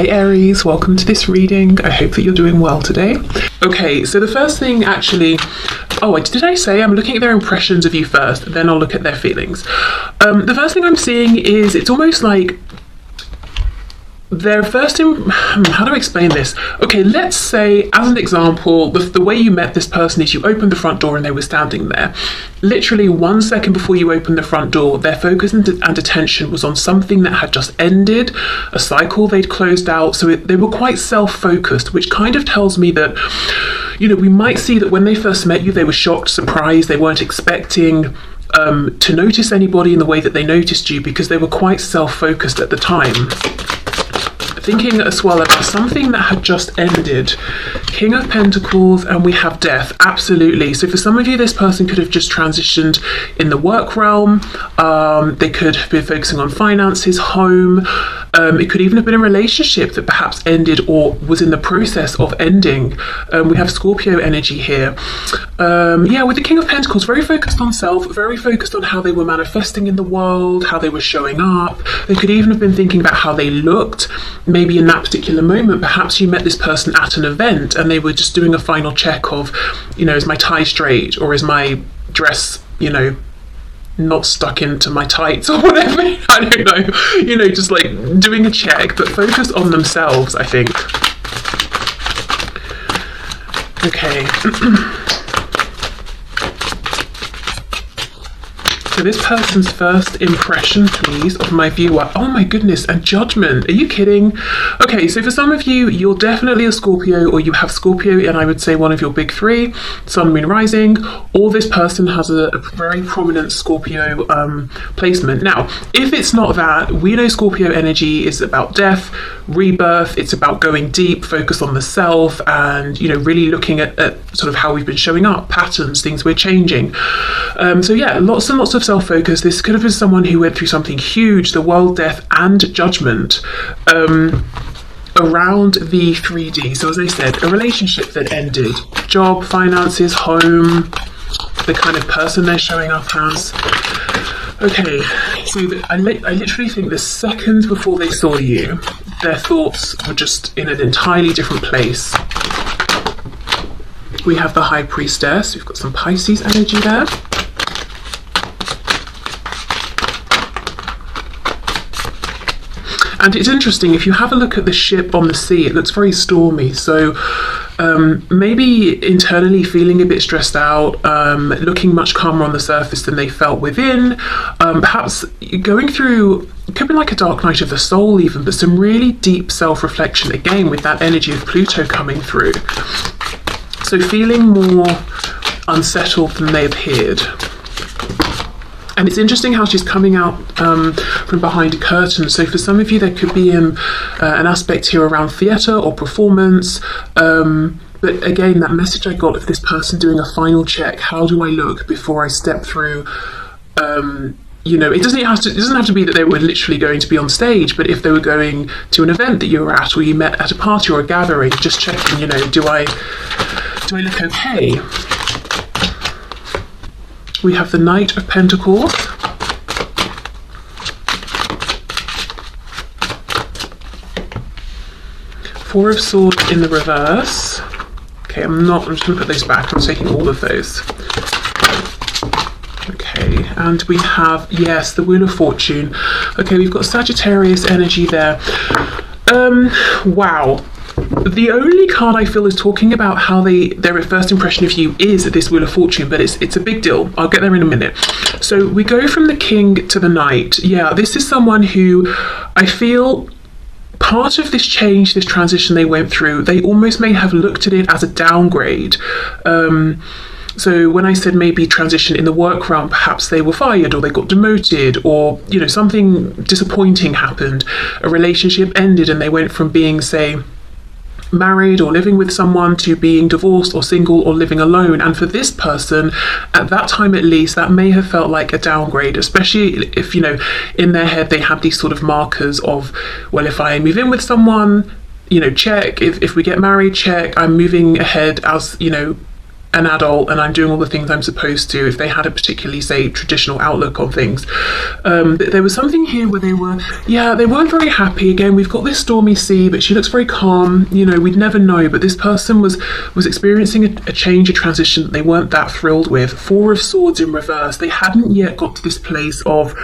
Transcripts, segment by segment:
Hey Aries, welcome to this reading. I hope that you're doing well today. Okay, so the first thing actually, did I say I'm looking at their impressions of you first, then I'll look at their feelings. The first thing I'm seeing is it's almost like their how do I explain this? Okay, let's say, as an example, the way you met this person is you opened the front door and they were standing there. Literally 1 second before you opened the front door, their focus and attention was on something that had just ended, a cycle they'd closed out, so they were quite self-focused, which kind of tells me that, we might see that when they first met you, they were shocked, surprised, they weren't expecting to notice anybody in the way that they noticed you because they were quite self-focused at the time. Thinking as well about something that had just ended. King of Pentacles, and we have Death. Absolutely. So for some of you, this person could have just transitioned in the work realm. They could have been focusing on finances, home. It could even have been a relationship that perhaps ended or was in the process of ending. We have Scorpio energy here. With the King of Pentacles, very focused on self, very focused on how they were manifesting in the world, how they were showing up. They could even have been thinking about how they looked. Maybe in that particular moment, perhaps you met this person at an event and they were just doing a final check of, is my tie straight, or is my dress, not stuck into my tights or whatever. I don't know, just like doing a check, but focused on themselves, I think. Okay. So this person's first impression, please, of my viewer. Oh my goodness, and Judgment. Are you kidding? Okay, so for some of you, you're definitely a Scorpio, or you have Scorpio, and I would say one of your big three, Sun, Moon, Rising, or this person has a very prominent Scorpio placement. Now, if it's not that, we know Scorpio energy is about death, rebirth, it's about going deep, focus on the self, and, really looking at sort of how we've been showing up, patterns, things we're changing. Lots and lots of self-focus. This could have been someone who went through something huge, the world, death, and judgment, around the 3D. So as I said, a relationship that ended, job, finances, home, the kind of person they're showing up as. Okay, so I literally think the second before they saw you, their thoughts were just in an entirely different place. We have the High Priestess. We've got some Pisces energy there. And it's interesting, if you have a look at the ship on the sea, it looks very stormy. So maybe internally feeling a bit stressed out, looking much calmer on the surface than they felt within. Perhaps going through, it could be like a dark night of the soul even, but some really deep self-reflection, again, with that energy of Pluto coming through. So feeling more unsettled than they appeared. And it's interesting how she's coming out from behind a curtain. So for some of you, there could be an aspect here around theatre or performance. But again, that message I got of this person doing a final check. How do I look before I step through? It doesn't have to be that they were literally going to be on stage, but if they were going to an event that you were at, or you met at a party or a gathering, just checking, do I look okay? We have the Knight of Pentacles. Four of Swords in the reverse. Okay, I'm just going to put those back. I'm taking all of those. Okay, and we have, yes, the Wheel of Fortune. Okay, we've got Sagittarius energy there. Wow. The only card I feel is talking about how their first impression of you is this Wheel of Fortune, but it's a big deal. I'll get there in a minute. So we go from the King to the Knight. Yeah, this is someone who I feel part of this change, this transition they went through, they almost may have looked at it as a downgrade. So when I said maybe transition in the work realm, perhaps they were fired or they got demoted, or something disappointing happened. A relationship ended and they went from being, say, married or living with someone to being divorced or single or living alone. And for this person, at that time at least, that may have felt like a downgrade, especially if, in their head they had these sort of markers of, well, if I move in with someone, check. If we get married, check. I'm moving ahead as, an adult and I'm doing all the things I'm supposed to, if they had a particularly, say, traditional outlook on things. There was something here where they weren't very happy. Again, we've got this stormy sea, but she looks very calm. You know, we'd never know, but this person was experiencing a change, a transition that they weren't that thrilled with. Four of Swords in reverse. They hadn't yet got to this place of,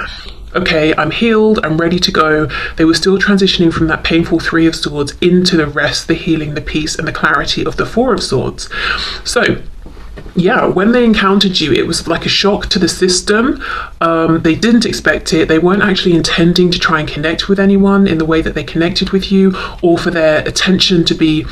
okay, I'm healed, I'm ready to go. They were still transitioning from that painful Three of Swords into the rest, the healing, the peace, and the clarity of the Four of Swords. So, yeah, when they encountered you, it was like a shock to the system. They didn't expect it. They weren't actually intending to try and connect with anyone in the way that they connected with you, or for their attention to be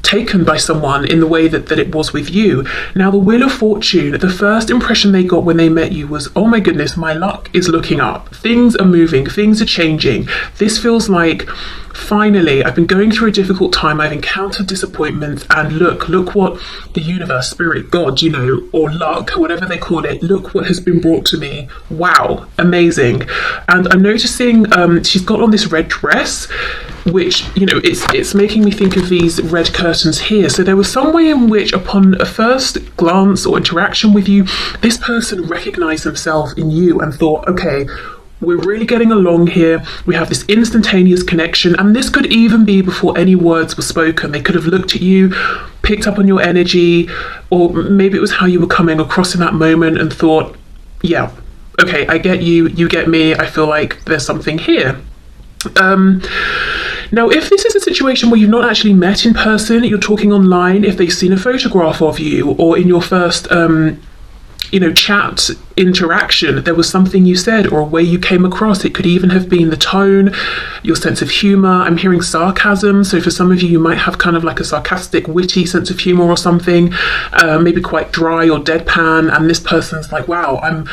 taken by someone in the way that it was with you. Now, the Wheel of Fortune, the first impression they got when they met you was, oh my goodness, my luck is looking up. Things are moving, things are changing. This feels like, finally, I've been going through a difficult time, I've encountered disappointments, and look what the universe, spirit, God, you know, or luck, whatever they call it, look what has been brought to me. Wow, amazing. And I'm noticing she's got on this red dress, which, you know, it's making me think of these red curtains here. So there was some way in which, upon a first glance or interaction with you, this person recognized themselves in you and thought, okay, we're really getting along here. We have this instantaneous connection, and this could even be before any words were spoken. They could have looked at you, picked up on your energy, or maybe it was how you were coming across in that moment and thought, yeah, okay, I get you, you get me, I feel like there's something here. Now, if this is a situation where you've not actually met in person, you're talking online, if they've seen a photograph of you, or in your first chat interaction, there was something you said or a way you came across. It could even have been the tone, your sense of humor. I'm hearing sarcasm. So for some of you, you might have kind of like a sarcastic, witty sense of humor or something, maybe quite dry or deadpan. And this person's like, wow, I'm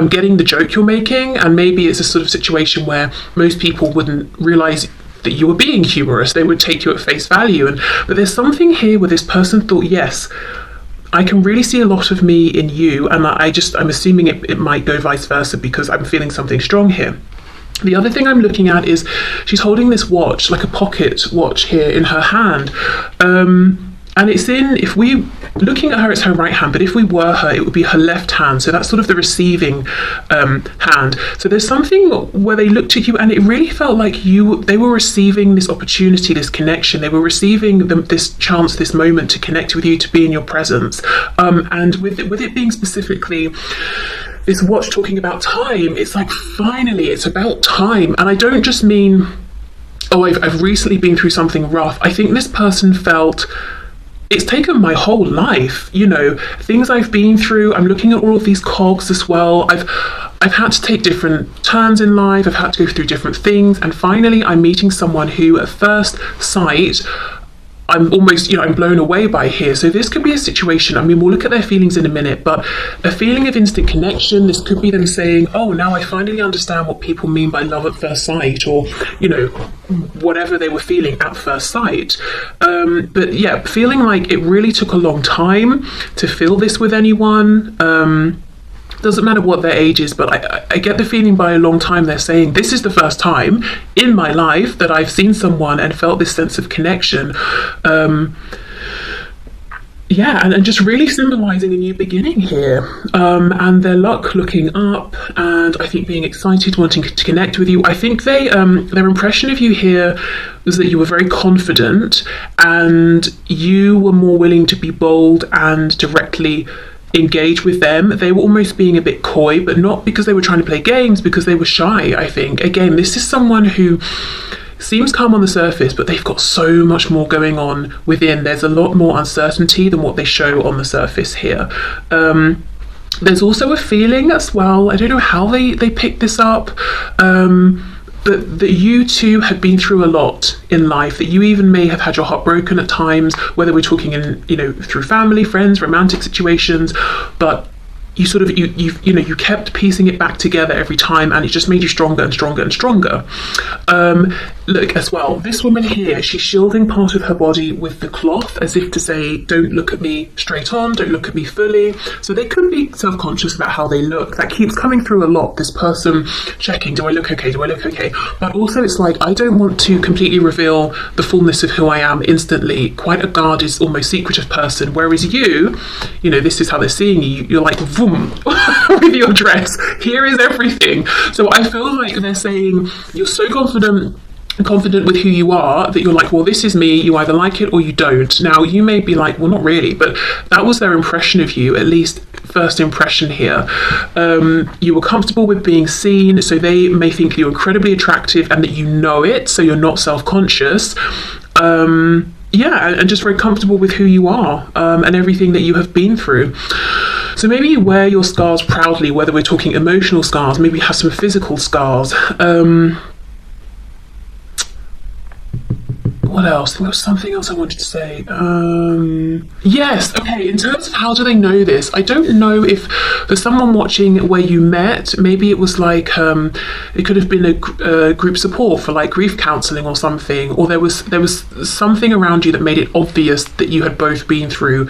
getting the joke you're making. And maybe it's a sort of situation where most people wouldn't realize that you were being humorous. They would take you at face value. But there's something here where this person thought, yes, I can really see a lot of me in you, and I'm assuming it might go vice versa because I'm feeling something strong here. The other thing I'm looking at is she's holding this watch, like a pocket watch here in her hand. And it's if we, looking at her, it's her right hand, but if we were her, it would be her left hand. So that's sort of the receiving hand. So there's something where they looked at you and it really felt like they were receiving this opportunity, this connection. They were receiving this chance, this moment to connect with you, to be in your presence. And with it being specifically this watch talking about time, it's like, finally, it's about time. And I don't just mean, oh, I've recently been through something rough. I think this person felt, it's taken my whole life, things I've been through. I'm looking at all of these cogs as well. I've had to take different turns in life. I've had to go through different things. And finally, I'm meeting someone who at first sight, I'm almost, I'm blown away by here. So this could be a situation, we'll look at their feelings in a minute, but a feeling of instant connection. This could be them saying, oh, now I finally understand what people mean by love at first sight, or, whatever they were feeling at first sight. But yeah, feeling like it really took a long time to feel this with anyone. Doesn't matter what their age is, but I get the feeling by a long time they're saying, this is the first time in my life that I've seen someone and felt this sense of connection. And just really symbolizing a new beginning here. And their luck looking up, and I think being excited, wanting to connect with you. I think their impression of you here was that you were very confident and you were more willing to be bold and directly engage with them. They were almost being a bit coy, but not because they were trying to play games, because they were shy, I think. Again, this is someone who seems calm on the surface, but they've got so much more going on within. There's a lot more uncertainty than what they show on the surface here. There's also a feeling as well, I don't know how they picked this up, but that you two had been through a lot in life, that you even may have had your heart broken at times, whether we're talking in, through family, friends, romantic situations, but you sort of you kept piecing it back together every time, and it just made you stronger and stronger and stronger. Look as well, this woman here, she's shielding part of her body with the cloth, as if to say, don't look at me straight on, don't look at me fully. So they could be self-conscious about how they look. That keeps coming through a lot, this person checking, do I look okay, do I look okay? But also it's like, I don't want to completely reveal the fullness of who I am instantly. Quite a guarded, almost secretive person, whereas you know, this is how they're seeing you, you're like, boom, with your dress, here is everything. So I feel like they're saying, you're so confident with who you are that you're like, well, this is me, you either like it or you don't. Now you may be like, well, not really, but that was their impression of you, at least first impression here. You were comfortable with being seen, so they may think you're incredibly attractive and that you know it, so you're not self-conscious. Yeah, and just very comfortable with who you are, and everything that you have been through. So maybe you wear your scars proudly, whether we're talking emotional scars, maybe you have some physical scars. What else? There was something else I wanted to say. Yes, okay, in terms of how do they know this, I don't know if for someone watching where you met, maybe it was like, it could have been a group support for like grief counselling or something, or there was something around you that made it obvious that you had both been through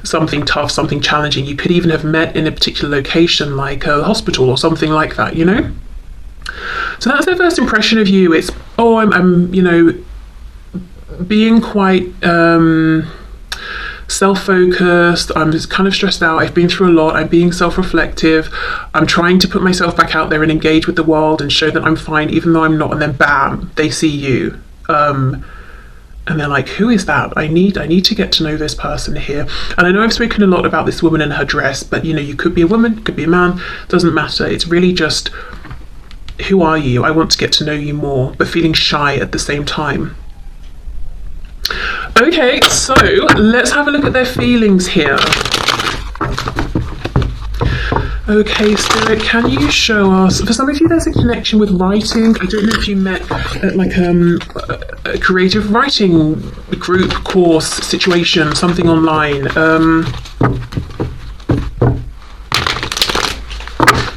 something tough, something challenging. You could even have met in a particular location, like a hospital or something like that, you know? So that's their first impression of you. It's, oh, I'm you know, being quite self-focused, I'm just kind of stressed out, I've been through a lot, I'm being self-reflective, I'm trying to put myself back out there and engage with the world and show that I'm fine even though I'm not, and then bam, they see you. And they're like, who is that? I need to get to know this person here. And I know I've spoken a lot about this woman and her dress, but you know, you could be a woman, could be a man, doesn't matter. It's really just, who are you? I want to get to know you more, but feeling shy at the same time. Okay, so let's have a look at their feelings here. Okay, Spirit, can you show us, for some of you there's a connection with writing. I don't know if you met at like a creative writing group, course, situation, something online.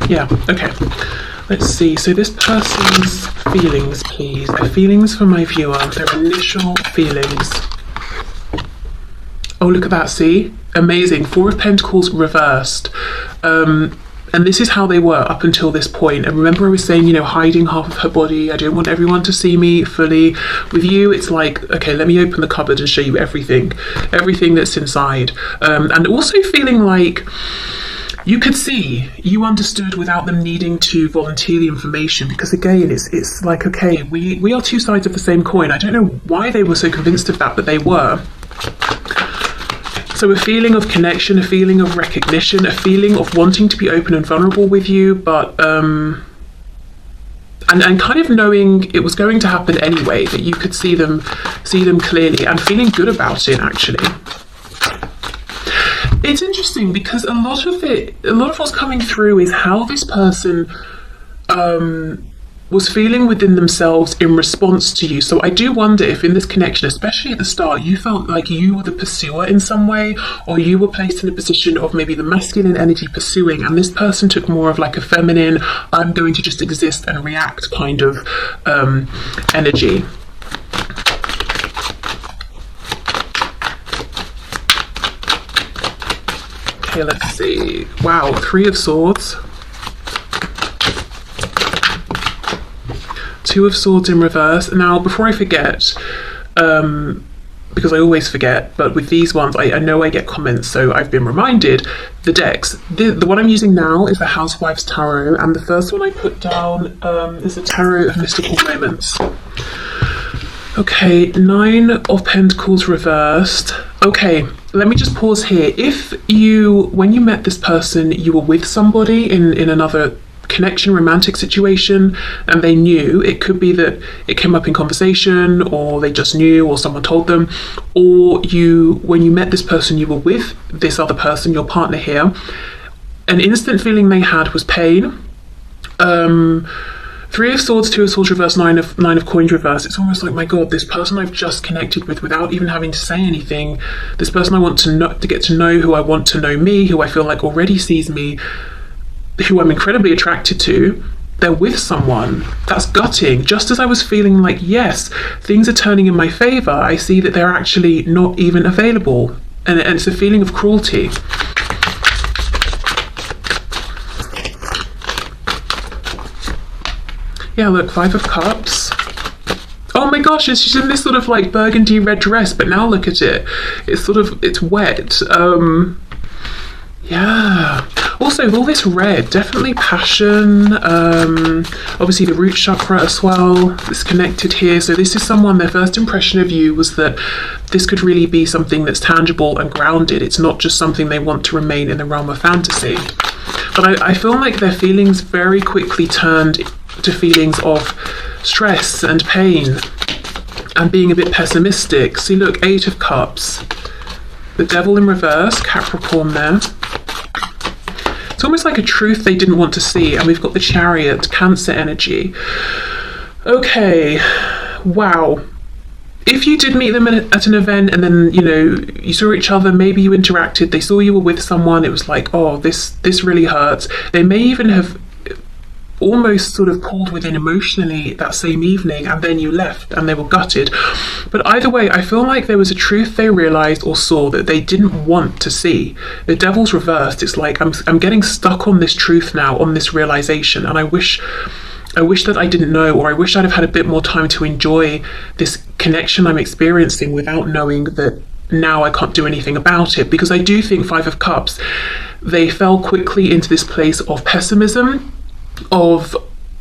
Yeah, okay. Let's see, so this person's feelings, please. Their feelings for my viewer, their initial feelings. Oh, look at that, see? Amazing, 4 of Pentacles reversed. And this is how they were up until this point. And remember I was saying, you know, hiding half of her body. I don't want everyone to see me fully. With you, it's like, okay, let me open the cupboard and show you everything that's inside. And also feeling like you could see, you understood without them needing to volunteer the information, because again, it's like, okay, we are 2 sides of the same coin. I don't know why they were so convinced of that, but they were. So a feeling of connection, a feeling of recognition, a feeling of wanting to be open and vulnerable with you, but and kind of knowing it was going to happen anyway, that you could see them clearly, and feeling good about it actually. It's interesting because a lot of what's coming through is how this person was feeling within themselves in response to you. So I do wonder if in this connection, especially at the start, you felt like you were the pursuer in some way, or you were placed in a position of maybe the masculine energy pursuing, and this person took more of like a feminine, I'm going to just exist and react kind of energy. Okay, let's see. Wow, 3 of Swords. 2 of Swords in reverse. Now, before I forget, because I always forget, but with these ones, I know I get comments, so I've been reminded, the decks. The one I'm using now is the Housewife's Tarot, and the first one I put down is the Tarot of Mystical Moments. Okay, 9 of Pentacles reversed. Okay, let me just pause here. If when you met this person, you were with somebody in another connection, romantic situation, and they knew, it could be that it came up in conversation, or they just knew, or someone told them, or when you met this person, you were with this other person, your partner here, an instant feeling they had was pain, Three of Swords, Two of Swords reverse, nine of coins reverse. It's almost like, my God, this person I've just connected with without even having to say anything, this person I want to know, to get to know, who I want to know me, who I feel like already sees me, who I'm incredibly attracted to, they're with someone. That's gutting. Just as I was feeling like, yes, things are turning in my favour, I see that they're actually not even available. And it's a feeling of cruelty. Yeah, look, Five of Cups. Oh my gosh, she's in this sort of like burgundy red dress, but now look at it. It's sort of, it's wet. Yeah. Also, with all this red, definitely passion. Obviously the root chakra as well is connected here. So this is someone, their first impression of you was that this could really be something that's tangible and grounded. It's not just something they want to remain in the realm of fantasy. But I feel like their feelings very quickly turned to feelings of stress and pain and being a bit pessimistic. See, look, Eight of Cups. The Devil in reverse, Capricorn there. It's almost like a truth they didn't want to see. And we've got the Chariot, Cancer energy. Okay, wow. If you did meet them at an event and then, you know, you saw each other, maybe you interacted, they saw you were with someone, it was like, oh, this really hurts. They may even have almost sort of pulled within emotionally that same evening, and then you left and they were gutted. But either way, I feel like there was a truth they realized or saw that they didn't want to see. The Devil's reversed. It's like I'm getting stuck on this truth now, on this realization, and I wish that I didn't know, or I wish I'd have had a bit more time to enjoy this connection I'm experiencing without knowing that now I can't do anything about it. Because I do think Five of Cups, they fell quickly into this place of pessimism, of,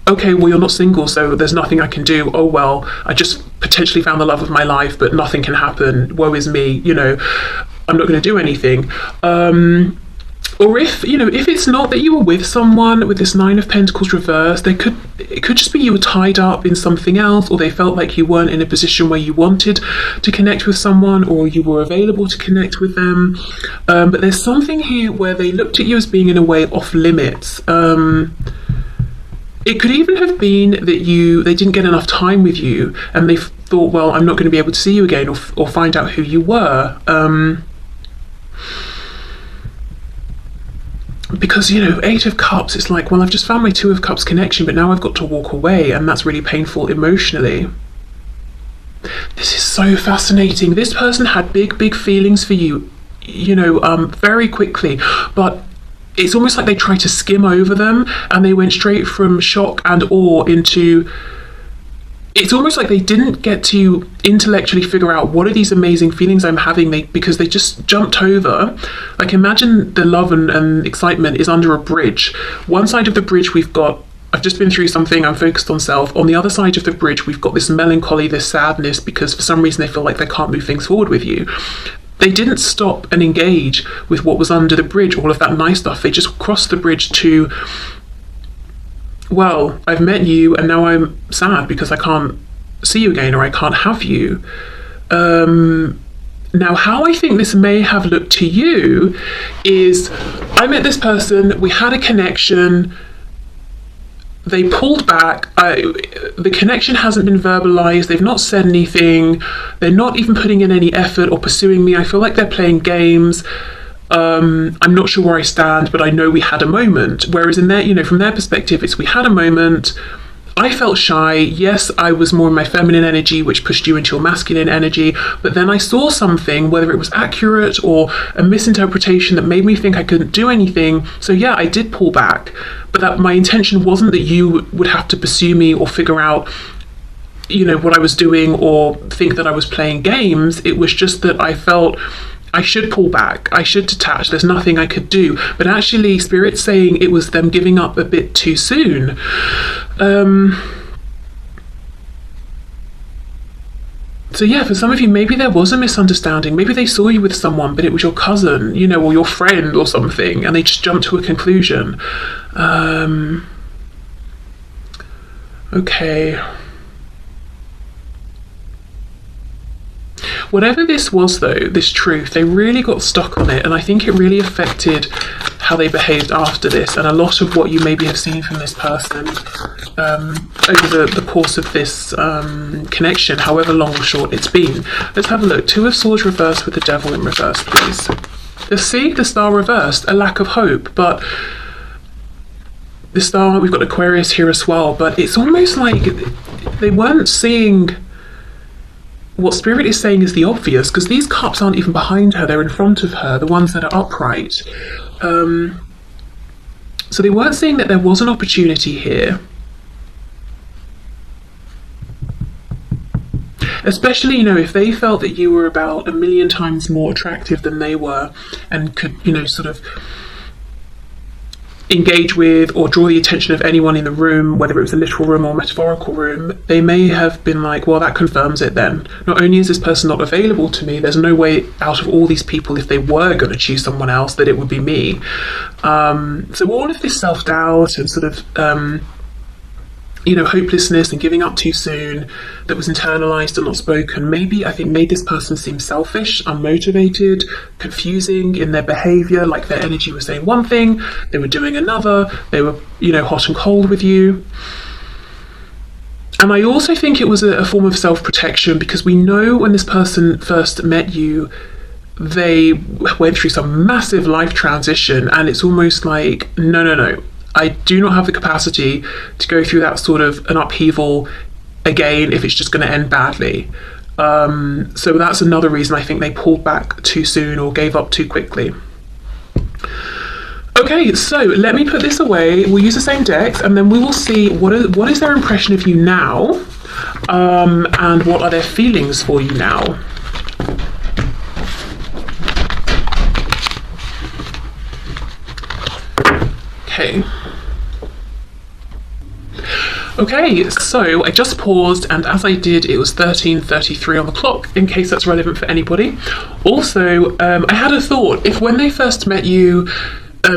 okay, well, you're not single, so there's nothing I can do. Oh, well, I just potentially found the love of my life, but nothing can happen. Woe is me, you know, I'm not going to do anything. Or if, you know, if it's not that you were with someone with this Nine of Pentacles reversed, it could just be you were tied up in something else, or they felt like you weren't in a position where you wanted to connect with someone, or you were available to connect with them. But there's something here where they looked at you as being in a way off limits. It could even have been that they didn't get enough time with you, and they thought, well, I'm not going to be able to see you again, or find out who you were. Because, you know, Eight of Cups, it's like, well, I've just found my Two of Cups connection, but now I've got to walk away, and that's really painful emotionally. This is so fascinating. This person had big feelings for you, you know, very quickly, but it's almost like they tried to skim over them, and they went straight from shock and awe into, it's almost like they didn't get to intellectually figure out what are these amazing feelings I'm having, because they just jumped over. Like, imagine the love and excitement is under a bridge. One side of the bridge we've got, I've just been through something, I'm focused on self. On the other side of the bridge we've got this melancholy, this sadness, because for some reason they feel like they can't move things forward with you. They didn't stop and engage with what was under the bridge, all of that nice stuff. They just crossed the bridge to, well, I've met you and now I'm sad because I can't see you again, or I can't have you. Now, how I think this may have looked to you is, I met this person, we had a connection, they pulled back, the connection hasn't been verbalized, they've not said anything, they're not even putting in any effort or pursuing me. I feel like they're playing games. I'm not sure where I stand, but I know we had a moment. Whereas in their, you know, from their perspective, it's we had a moment, I felt shy, yes, I was more in my feminine energy, which pushed you into your masculine energy, but then I saw something, whether it was accurate or a misinterpretation, that made me think I couldn't do anything. So yeah, I did pull back, but that my intention wasn't that you would have to pursue me or figure out, you know, what I was doing or think that I was playing games. It was just that I felt I should pull back, I should detach, there's nothing I could do. But actually, Spirit's saying it was them giving up a bit too soon. So yeah, for some of you, maybe there was a misunderstanding. Maybe they saw you with someone, but it was your cousin, you know, or your friend or something, and they just jumped to a conclusion. Okay. Whatever this was, though, this truth, they really got stuck on it, and I think it really affected how they behaved after this, and a lot of what you maybe have seen from this person over the course of this connection, however long or short it's been. Let's have a look. Two of Swords reversed with the Devil in reverse, please. See, the Star reversed, a lack of hope, but the Star, we've got Aquarius here as well, but it's almost like they weren't seeing what Spirit is saying is the obvious, because these cups aren't even behind her, they're in front of her, the ones that are upright. So they weren't seeing that there was an opportunity here. Especially, you know, if they felt that you were about 1,000,000 times more attractive than they were and could, you know, sort of engage with or draw the attention of anyone in the room, whether it was a literal room or metaphorical room, they may have been like, well, that confirms it then. Not only is this person not available to me, there's no way out of all these people, if they were going to choose someone else, that it would be me. So all of this self-doubt and sort of you know, hopelessness and giving up too soon that was internalized and not spoken, maybe, I think, made this person seem selfish, unmotivated, confusing in their behavior, like their energy was saying one thing, they were doing another, they were, you know, hot and cold with you. And I also think it was a form of self-protection, because we know when this person first met you, they went through some massive life transition, and it's almost like, no, I do not have the capacity to go through that sort of an upheaval again if it's just going to end badly. So that's another reason I think they pulled back too soon or gave up too quickly. Okay, so let me put this away. We'll use the same decks, and then we will see what is their impression of you now, and what are their feelings for you now. Okay, so I just paused, and as I did, it was 13:33 on the clock, in case that's relevant for anybody. Also, I had a thought. If when they first met you,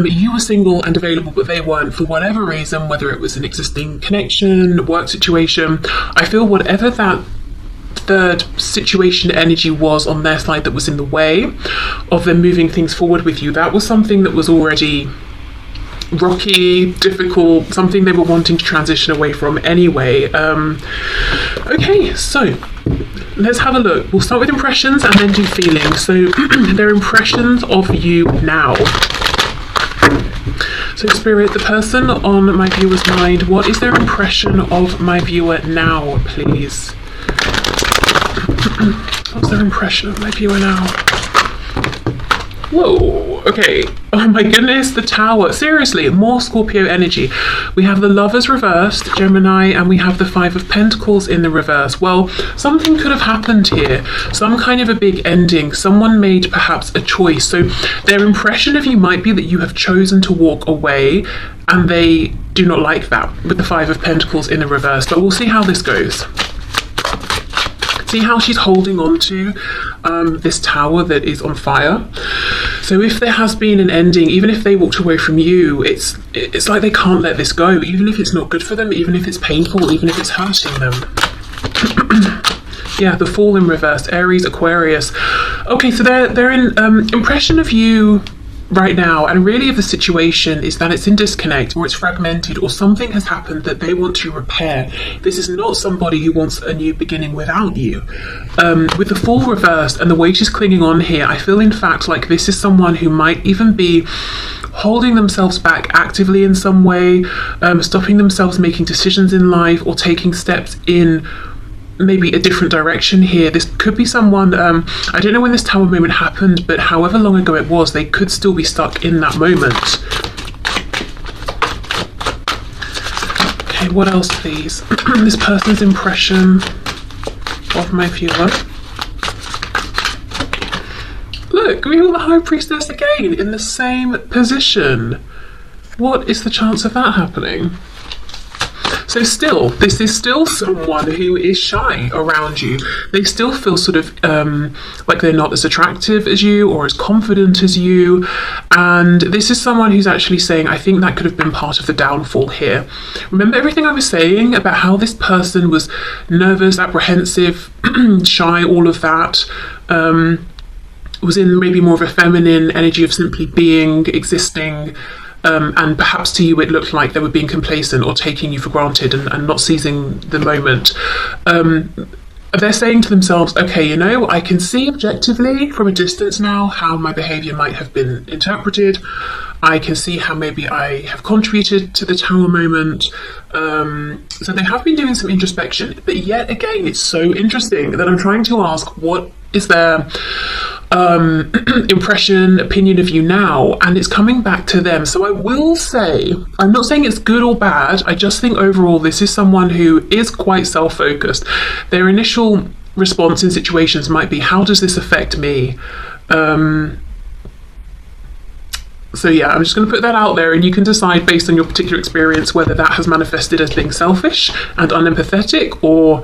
you were single and available, but they weren't for whatever reason, whether it was an existing connection, work situation, I feel whatever that third situation energy was on their side that was in the way of them moving things forward with you, that was something that was already rocky, difficult, something they were wanting to transition away from anyway. Okay, so let's have a look. We'll start with impressions and then do feelings. So their impressions of you now. So Spirit, the person on my viewer's mind, what is their impression of my viewer now, please? What's their impression of my viewer now? Whoa, okay. Oh my goodness, the Tower. Seriously, more Scorpio energy. We have the Lovers reversed, Gemini, and we have the Five of Pentacles in the reverse. Well, something could have happened here. Some kind of a big ending. Someone made perhaps a choice. So their impression of you might be that you have chosen to walk away, and they do not like that with the Five of Pentacles in the reverse. But we'll see how this goes. See how she's holding on to this Tower that is on fire. So if there has been an ending, even if they walked away from you, it's like they can't let this go, even if it's not good for them, even if it's painful, even if it's hurting them. Yeah, the Fool in reverse, Aries, Aquarius. Okay, so their impression of you right now, and really of the situation, is that it's in disconnect, or it's fragmented, or something has happened that they want to repair. This is not somebody who wants a new beginning without you. With the Fool reversed and the way she's clinging on here, I feel in fact like this is someone who might even be holding themselves back actively in some way, stopping themselves making decisions in life, or taking steps in maybe a different direction here. This could be someone, I don't know when this Tower moment happened, but however long ago it was, they could still be stuck in that moment. Okay, what else please? This person's impression of my viewer. Look, we have the High Priestess again in the same position. What is the chance of that happening? So still, this is still someone who is shy around you. They still feel sort of like they're not as attractive as you or as confident as you. And this is someone who's actually saying, I think that could have been part of the downfall here. Remember everything I was saying about how this person was nervous, apprehensive, shy, all of that. Was in maybe more of a feminine energy of simply being, existing, and perhaps to you it looked like they were being complacent or taking you for granted and not seizing the moment. They're saying to themselves, okay, you know, I can see objectively from a distance now how my behaviour might have been interpreted. I can see how maybe I have contributed to the Tower moment. So they have been doing some introspection, but yet again, it's so interesting that I'm trying to ask, what is their impression, opinion of you now? And it's coming back to them. So I will say, I'm not saying it's good or bad, I just think overall this is someone who is quite self-focused. Their initial response in situations might be, how does this affect me? So yeah, I'm just going to put that out there, and you can decide based on your particular experience whether that has manifested as being selfish and unempathetic, or,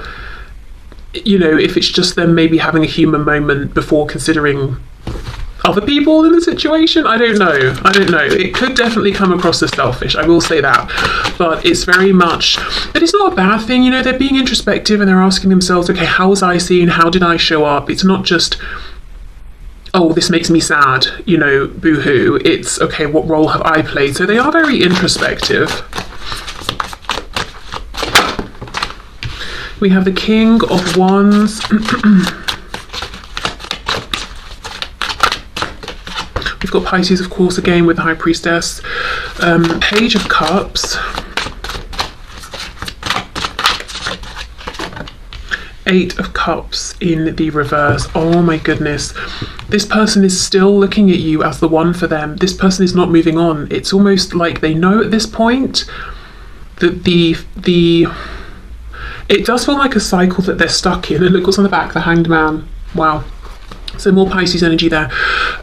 you know, if it's just them maybe having a human moment before considering other people in the situation. I don't know. It could definitely come across as selfish, I will say that. But it's very much, but it's not a bad thing, you know, they're being introspective and they're asking themselves, okay, how was I seen? How did I show up? It's not just, oh, this makes me sad, you know, boo-hoo. It's, okay, what role have I played? So they are very introspective. We have the King of Wands. We've got Pisces, of course, again with the High Priestess. Page of Cups. Eight of Cups in the reverse. Oh my goodness. This person is still looking at you as the one for them. This person is not moving on. It's almost like they know at this point that it does feel like a cycle that they're stuck in. And look what's on the back, the Hanged Man. Wow. So more Pisces energy there.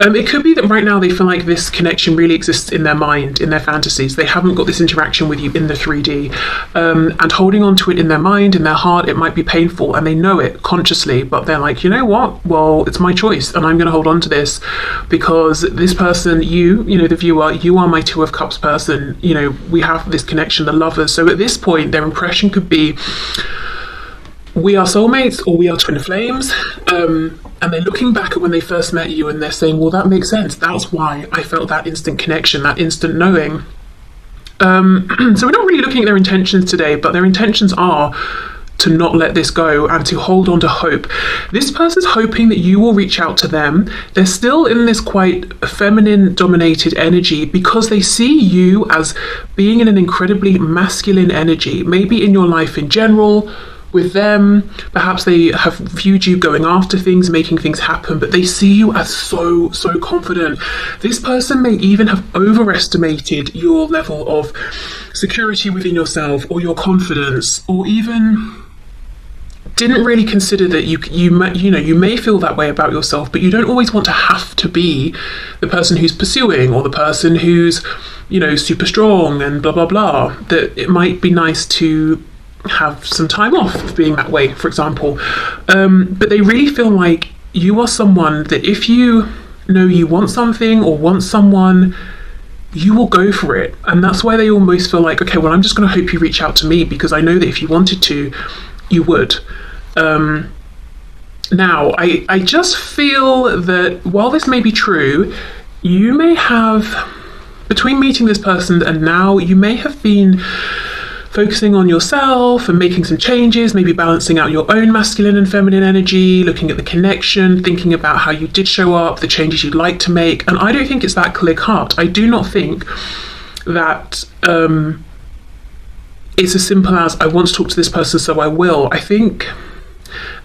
It could be that right now they feel like this connection really exists in their mind, in their fantasies. They haven't got this interaction with you in the 3D. And holding on to it in their mind, in their heart, it might be painful, and they know it consciously, but they're like, you know what? Well, it's my choice, and I'm going to hold on to this because this person, you know, the viewer, you are my Two of Cups person. You know, we have this connection, the lovers. So at this point, their impression could be, we are soulmates or we are twin flames. And they're looking back at when they first met you and they're saying, well, that makes sense. That's why I felt that instant connection, that instant knowing. So we're not really looking at their intentions today, but their intentions are to not let this go and to hold on to hope. This person's hoping that you will reach out to them. They're still in this quite feminine dominated energy because they see you as being in an incredibly masculine energy, maybe in your life in general. With them, perhaps they have viewed you going after things, making things happen, but they see you as so confident. This person may even have overestimated your level of security within yourself or your confidence, or even didn't really consider that you may feel that way about yourself, but you don't always want to have to be the person who's pursuing or the person who's, you know, super strong and blah blah blah. That it might be nice to have some time off of being that way, for example. But they really feel like you are someone that if you know you want something or want someone, you will go for it. And that's why they almost feel like, okay, well, I'm just going to hope you reach out to me because I know that if you wanted to, you would. Now, I just feel that while this may be true, you may have, between meeting this person and now, you may have been focusing on yourself and making some changes, maybe balancing out your own masculine and feminine energy, looking at the connection, thinking about how you did show up, the changes you'd like to make. And I don't think it's that clear cut. I do not think that it's as simple as, I want to talk to this person, so I will. I think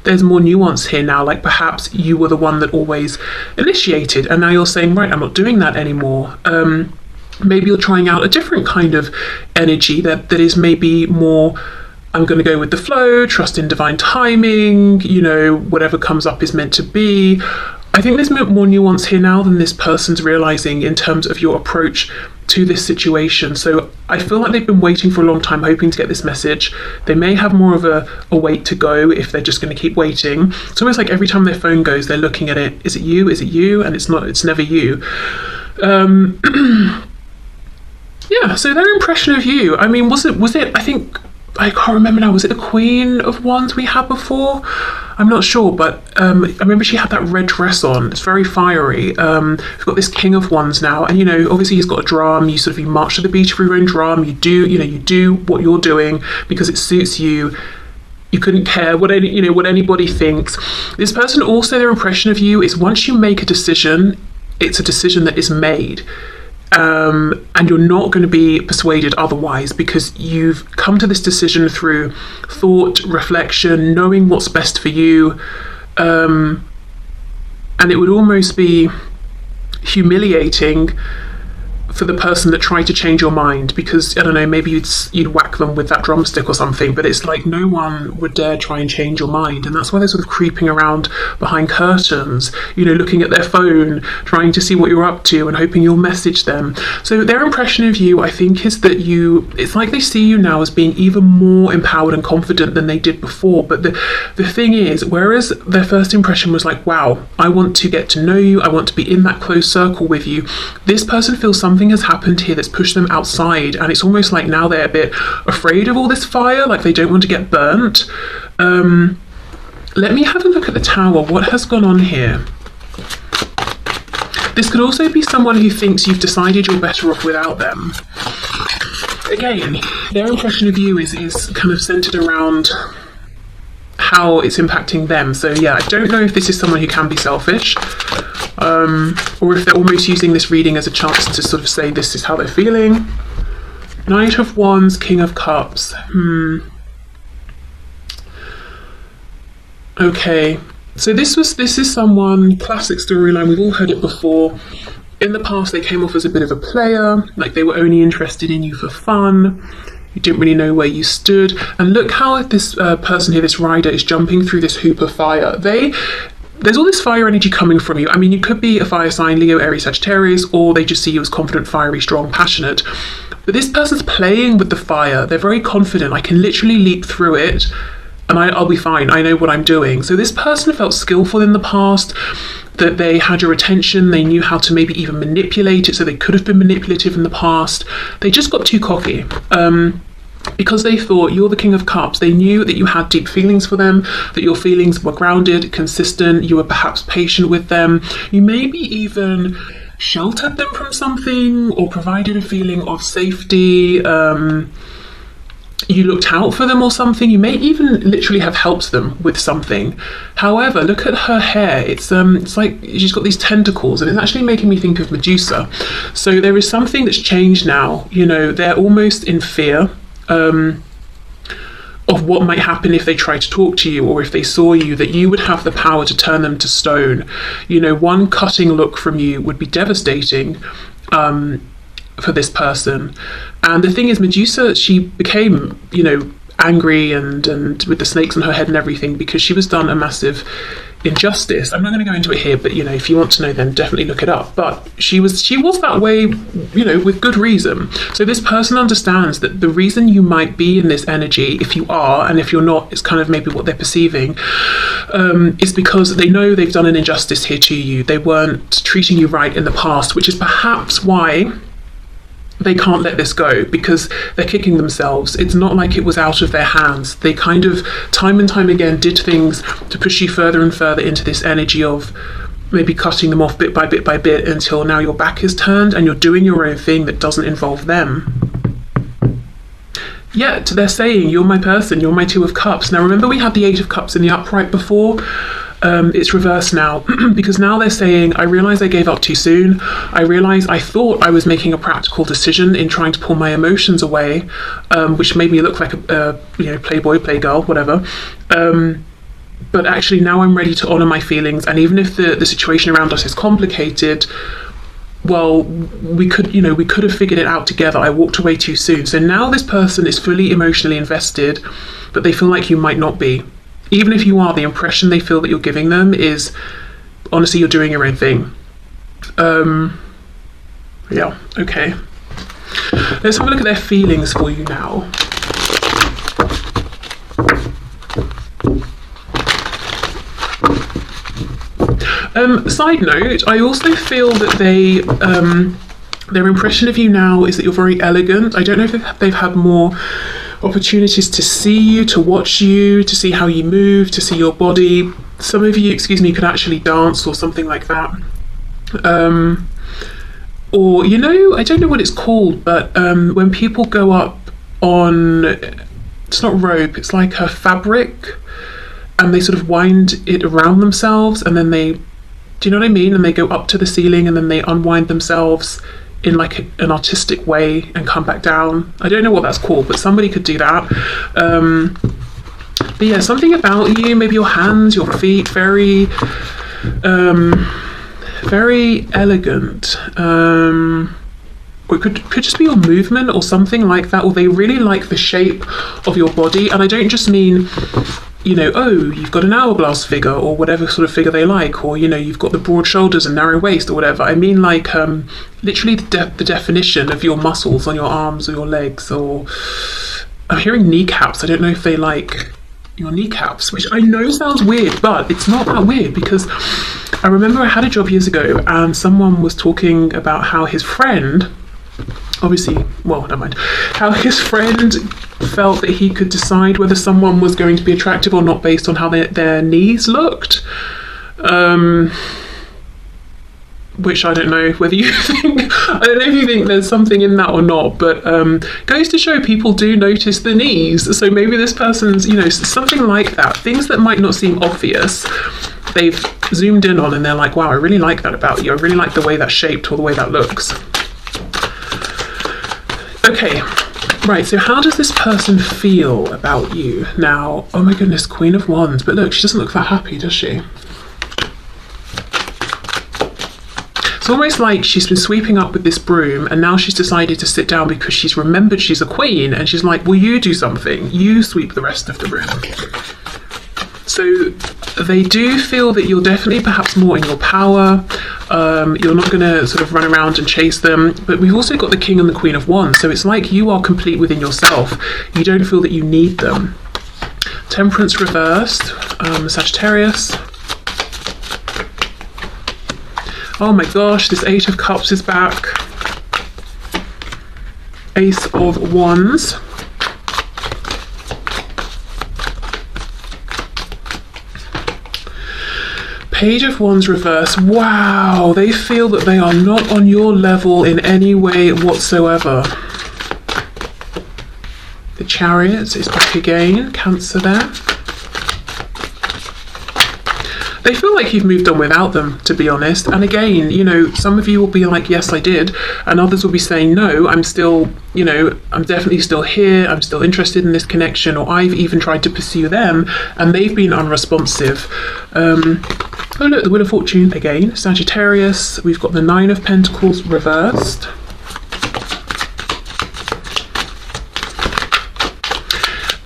there's more nuance here now, like perhaps you were the one that always initiated and now you're saying, right, I'm not doing that anymore. Maybe you're trying out a different kind of energy that is maybe more, I'm going to go with the flow, trust in divine timing, you know, whatever comes up is meant to be. I think there's more nuance here now than this person's realizing in terms of your approach to this situation. So I feel like they've been waiting for a long time, hoping to get this message. They may have more of a wait to go if they're just going to keep waiting. It's almost like every time their phone goes, they're looking at it. Is it you? Is it you? And it's not, it's never you. Yeah, so their impression of you, I mean, was it, I think I can't remember now, was it the Queen of Wands we had before? I'm not sure, but I remember she had that red dress on. It's very fiery. We've got this King of Wands now, and obviously he's got a drum. You march to the beat of your own drum. You do what you're doing because it suits you. You couldn't care what anybody thinks. This person also, their impression of you is once you make a decision, it's a decision that is made. And you're not going to be persuaded otherwise because you've come to this decision through thought, reflection, knowing what's best for you. And it would almost be humiliating for the person that tried to change your mind because, I don't know, maybe you'd whack them with that drumstick or something, but it's like no one would dare try and change your mind. And that's why they're sort of creeping around behind curtains, looking at their phone, trying to see what you're up to and hoping you'll message them. So their impression of you, I think, is that it's like they see you now as being even more empowered and confident than they did before. But the thing is, whereas their first impression was like, wow, I want to get to know you, I want to be in that close circle with you, this person feels something has happened here that's pushed them outside, and it's almost like now they're a bit afraid of all this fire, like they don't want to get burnt. Let me have a look at the Tower. What has gone on here? This could also be someone who thinks you've decided you're better off without them. Again, their impression of you is kind of centered around how it's impacting them. So yeah, I don't know if this is someone who can be selfish, or if they're almost using this reading as a chance to sort of say this is how they're feeling. Knight of Wands, King of Cups. Okay, so this is someone, classic storyline, we've all heard it before. In the past they came off as a bit of a player, like they were only interested in you for fun. You didn't really know where you stood. And look how this person here, this rider, is jumping through this hoop of fire. There's all this fire energy coming from you. I mean, you could be a fire sign, Leo, Aries, Sagittarius, or they just see you as confident, fiery, strong, passionate. But this person's playing with the fire. They're very confident. I can literally leap through it and I'll be fine. I know what I'm doing. So this person felt skillful in the past, that they had your attention, they knew how to maybe even manipulate it, so they could have been manipulative in the past. They just got too cocky. Because they thought you're the King of Cups. They knew that you had deep feelings for them, that your feelings were grounded, consistent, you were perhaps patient with them. You maybe even sheltered them from something or provided a feeling of safety. You looked out for them or something. You may even literally have helped them with something. However, look at her hair. It's like she's got these tentacles, and it's actually making me think of Medusa. So there is something that's changed now. They're almost in fear of what might happen if they try to talk to you, or if they saw you, that you would have the power to turn them to stone. One cutting look from you would be devastating for this person. And the thing is, Medusa, she became, angry and with the snakes on her head and everything because she was done a massive injustice. I'm not going to go into it here, but if you want to know, then definitely look it up. But she was that way, with good reason. So this person understands that the reason you might be in this energy, if you are, and if you're not, it's kind of maybe what they're perceiving, is because they know they've done an injustice here to you. They weren't treating you right in the past, which is perhaps why they can't let this go, because they're kicking themselves. It's not like it was out of their hands. They kind of time and time again did things to push you further and further into this energy of maybe cutting them off bit by bit until now your back is turned and you're doing your own thing that doesn't involve them. Yet they're saying, you're my person, you're my Two of Cups. Now remember, we had the Eight of Cups in the upright before. It's reversed now because now they're saying, I realise I gave up too soon. I realise I thought I was making a practical decision in trying to pull my emotions away, which made me look like a playboy, playgirl, whatever. But actually now I'm ready to honour my feelings, and even if the situation around us is complicated, well, we could have figured it out together. I walked away too soon. So now this person is fully emotionally invested, but they feel like you might not be. Even if you are, the impression they feel that you're giving them is, honestly, you're doing your own thing. Yeah, okay. Let's have a look at their feelings for you now. Side note, I also feel that their impression of you now is that you're very elegant. I don't know if they've had more opportunities to see you, to watch you, to see how you move, to see your body. Some of you, could actually dance or something like that. Or, I don't know what it's called, but when people go up on, it's not rope, it's like a fabric, and they sort of wind it around themselves, and then do you know what I mean? And they go up to the ceiling, and then they unwind themselves in like an artistic way and come back down. I don't know what that's called, but somebody could do that. But yeah, something about you, maybe your hands, your feet, very elegant. Or it could just be your movement or something like that, or they really like the shape of your body. And I don't just mean, you've got an hourglass figure or whatever sort of figure they like, or, you've got the broad shoulders and narrow waist or whatever. I mean like literally the definition of your muscles on your arms or your legs, or I'm hearing kneecaps. I don't know if they like your kneecaps, which I know sounds weird, but it's not that weird, because I remember I had a job years ago and someone was talking about how his friend, how his friend felt that he could decide whether someone was going to be attractive or not based on how their knees looked. Which I don't know whether you think, I don't know if you think there's something in that or not, but goes to show people do notice the knees. So maybe this person's, something like that. Things that might not seem obvious, they've zoomed in on and they're like, wow, I really like that about you. I really like the way that's shaped or the way that looks. Okay, right, so how does this person feel about you now? Oh my goodness, Queen of Wands. But look, she doesn't look that happy, does she? It's almost like she's been sweeping up with this broom and now she's decided to sit down because she's remembered she's a queen, and she's like, well, you do something. You sweep the rest of the room. So they do feel that you're definitely perhaps more in your power. You're not going to sort of run around and chase them. But we've also got the King and the Queen of Wands. So it's like you are complete within yourself. You don't feel that you need them. Temperance reversed. Sagittarius. Oh my gosh, this Eight of Cups is back. Ace of Wands. Page of Wands reverse. Wow, they feel that they are not on your level in any way whatsoever. The Chariot is back again. Cancer there. They feel like you've moved on without them, to be honest. And again, some of you will be like, yes, I did. And others will be saying, no, I'm still, I'm definitely still here. I'm still interested in this connection. Or I've even tried to pursue them and they've been unresponsive. Oh look, the Wheel of Fortune again. Sagittarius. We've got the Nine of Pentacles reversed.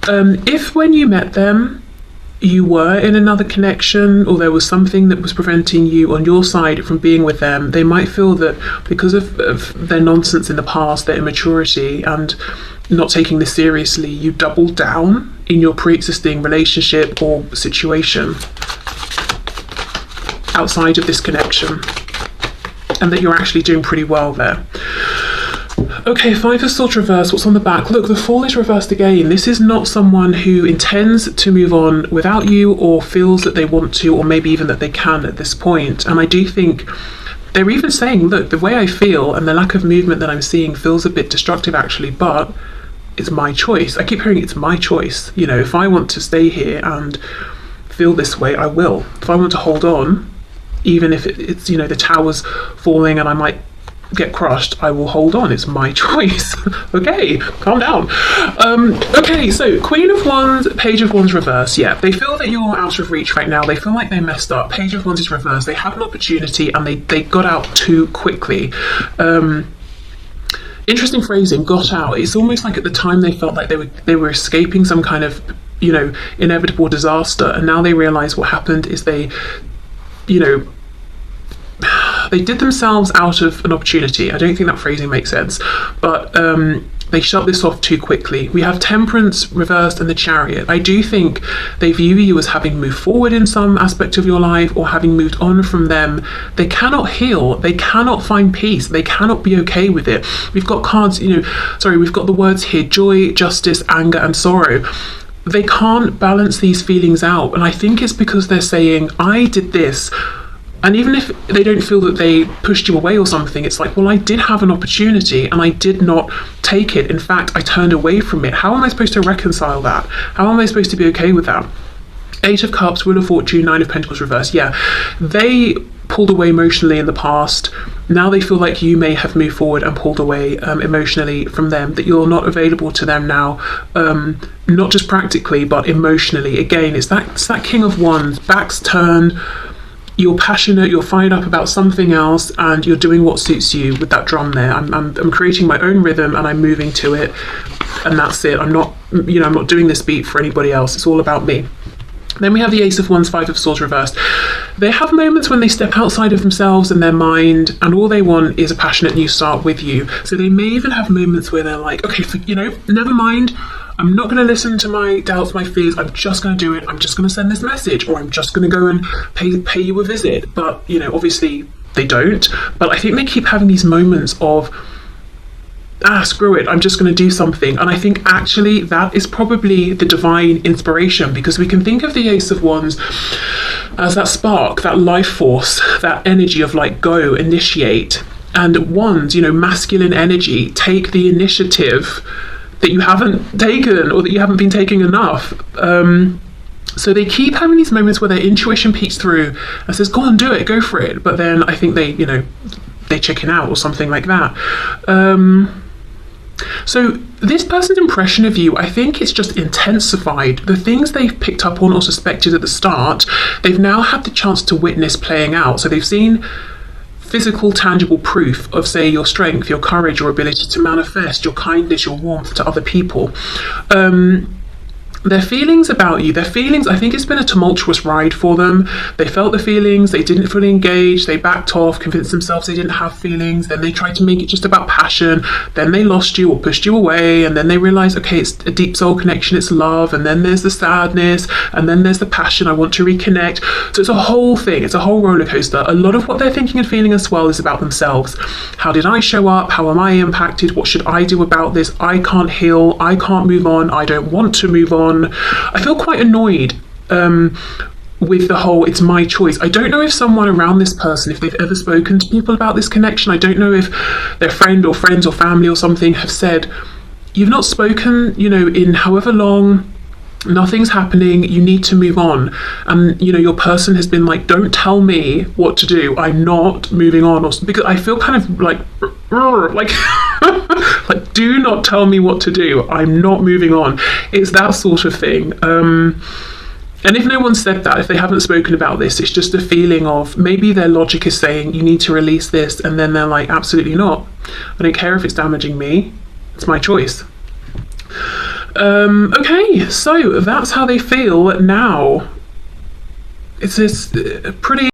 If when you met them, you were in another connection, or there was something that was preventing you on your side from being with them, they might feel that because of their nonsense in the past, their immaturity and not taking this seriously, you doubled down in your pre-existing relationship or situation outside of this connection, and that you're actually doing pretty well there. Okay, Five of Swords reversed. What's on the back? Look, the Fool is reversed again. This is not someone who intends to move on without you, or feels that they want to, or maybe even that they can at this point. And I do think they're even saying, look, the way I feel and the lack of movement that I'm seeing feels a bit destructive actually, but it's my choice. I keep hearing it's my choice. If I want to stay here and feel this way, I will. If I want to hold on, even if it's the tower's falling and I might get crushed, I will hold on. It's my choice. Okay, calm down. Okay, so Queen of Wands, Page of Wands reverse. Yeah, they feel that you're out of reach right now. They feel like they messed up. Page of Wands is reversed. They had an opportunity and they got out too quickly. Interesting phrasing, got out. It's almost like at the time they felt like they were escaping some kind of inevitable disaster, and now they realize what happened is they did themselves out of an opportunity. I don't think that phrasing makes sense, but They shut this off too quickly. We have Temperance reversed and the Chariot. I do think they view you as having moved forward in some aspect of your life or having moved on from them. They cannot heal. They cannot find peace. They cannot be okay with it. We've got cards, we've got the words here: joy, justice, anger, and sorrow. They can't balance these feelings out. And I think it's because they're saying, I did this. And even if they don't feel that they pushed you away or something, it's like, well, I did have an opportunity and I did not take it. In fact, I turned away from it. How am I supposed to reconcile that? How am I supposed to be okay with that? 8 of Cups, Wheel of Fortune, 9 of Pentacles reversed. Yeah, they pulled away emotionally in the past. Now they feel like you may have moved forward and pulled away emotionally from them, that you're not available to them now, not just practically, but emotionally. Again, it's that King of Wands, back's turned. You're passionate, you're fired up about something else, and you're doing what suits you with that drum there. I'm creating my own rhythm and I'm moving to it, and that's it. I'm not doing this beat for anybody else. It's all about me. Then we have the Ace of Wands, 5 of Swords reversed. They have moments when they step outside of themselves and their mind, and all they want is a passionate new start with you. So they may even have moments where they're like, okay, never mind. I'm not going to listen to my doubts, my fears. I'm just going to do it. I'm just going to send this message, or I'm just going to go and pay you a visit. But, obviously they don't. But I think they keep having these moments of, screw it, I'm just going to do something. And I think actually that is probably the divine inspiration, because we can think of the Ace of Wands as that spark, that life force, that energy of like, go, initiate. And Wands, masculine energy, take the initiative that you haven't taken, or that you haven't been taking enough. So they keep having these moments where their intuition peeks through and says, go on, do it, go for it. But then I think they chicken out or something like that. So this person's impression of you, I think it's just intensified. The things they've picked up on or suspected at the start, they've now had the chance to witness playing out. So they've seen physical, tangible proof of, say, your strength, your courage, your ability to manifest, your kindness, your warmth to other people. Their feelings about you, I think it's been a tumultuous ride for them. They felt the feelings, they didn't fully engage, they backed off, convinced themselves they didn't have feelings, then they tried to make it just about passion, then they lost you or pushed you away, and then they realized, okay, it's a deep soul connection, it's love, and then there's the sadness, and then there's the passion, I want to reconnect. So it's a whole thing, it's a whole roller coaster. A lot of what they're thinking and feeling as well is about themselves. How did I show up? How am I impacted? What should I do about this? I can't heal, I can't move on, I don't want to move on. I feel quite annoyed with the whole it's my choice. I don't know if someone around this person, if they've ever spoken to people about this connection. I don't know if their friend or friends or family or something have said, you've not spoken, in however long, nothing's happening, you need to move on. And your person has been like, don't tell me what to do, I'm not moving on. Or because I feel kind of like like, do not tell me what to do, I'm not moving on. It's that sort of thing. And if no one said that, if they haven't spoken about this, it's just a feeling of maybe their logic is saying you need to release this, and then they're like, absolutely not, I don't care if it's damaging me, it's my choice. Okay, so that's how they feel now. It's this pretty